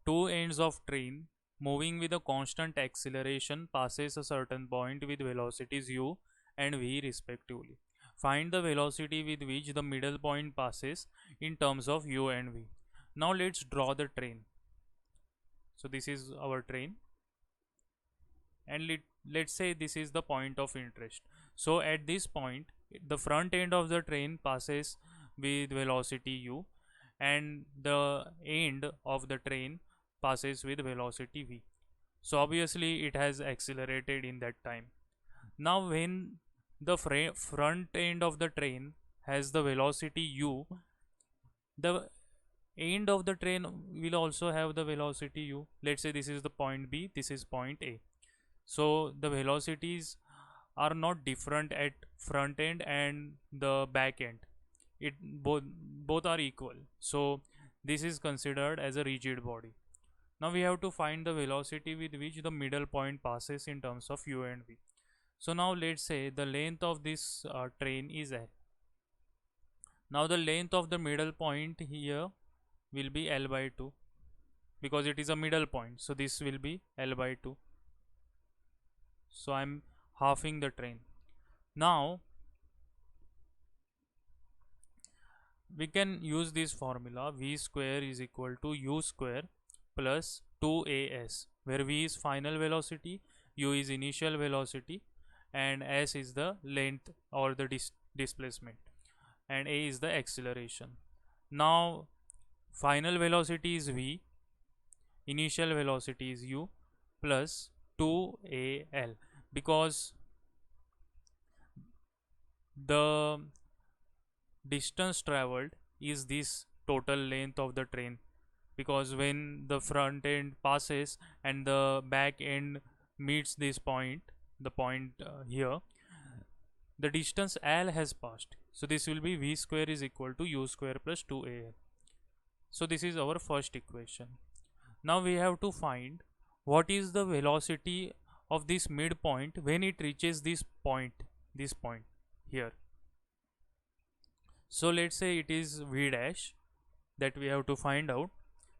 two ends of train moving with a constant acceleration passes a certain point with velocities u and v respectively. Find the velocity with which the middle point passes in terms of u and v. Now let's draw the train. So this is our train, and let's say this is the point of interest. So at this point, the front end of the train passes with velocity u, and the end of the train passes with velocity v. So obviously it has accelerated in that time. Now when the front end of the train has the velocity u, the end of the train will also have the velocity u. Let's say this is the point b, this is point a. So the velocities are not different at front end and the back end. It both are equal. So this is considered as a rigid body. Now we have to find the velocity with which the middle point passes in terms of u and v. So now let's say the length of this train is l. Now the length of the middle point here will be l by 2, because it is a middle point. So this will be l by 2. So I'm halving the train. Now we can use this formula, v square is equal to u square plus 2as, where v is final velocity, u is initial velocity, and s is the length or the displacement, and a is the acceleration. Now final velocity is v, initial velocity is u, plus 2al, because the distance traveled is this total length of the train, because when the front end passes and the back end meets this point, the point here, the distance l has passed. So this will be v square is equal to u square plus 2al. So this is our first equation. Now we have to find what is the velocity of this midpoint when it reaches this point here. So let's say it is v dash that we have to find out.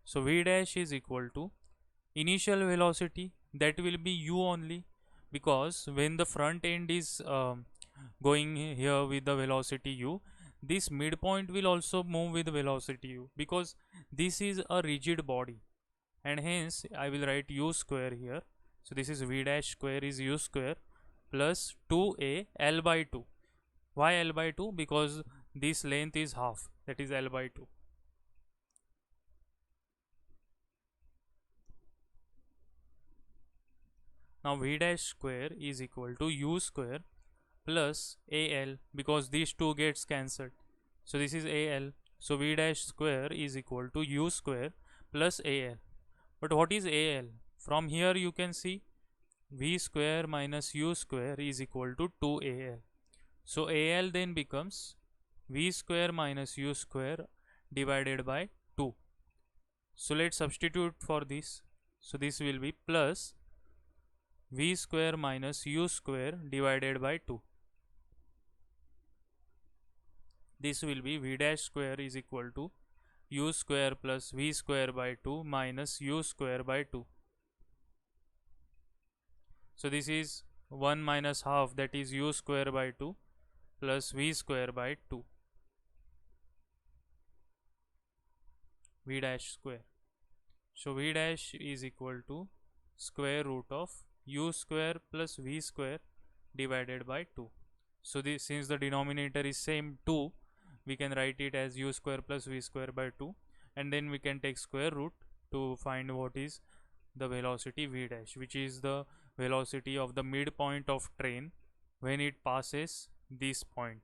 So v dash is equal to initial velocity, that will be u only, because when the front end is going here with the velocity u, this midpoint will also move with velocity u, because this is a rigid body, and hence I will write u square here. So this is v dash square is u square plus 2a l by 2. Why l by 2? Because this length is half, that is l by 2. Now v dash square is equal to u square plus al, because these two gets cancelled. So this is al. So v dash square is equal to u square plus al. But what is al? From here you can see v square minus u square is equal to 2al. So al then becomes v square minus u square divided by 2. So let's substitute for this. So this will be plus v square minus u square divided by 2. This will be v dash square is equal to u square plus v square by 2 minus u square by 2. So this is 1 minus half, that is u square by 2 plus v square by 2, v dash square. So v dash is equal to square root of u square plus v square divided by 2. So this, since the denominator is same 2, we can write it as u square plus v square by 2, and then we can take square root to find what is the velocity v dash, which is the velocity of the midpoint of train when it passes this point.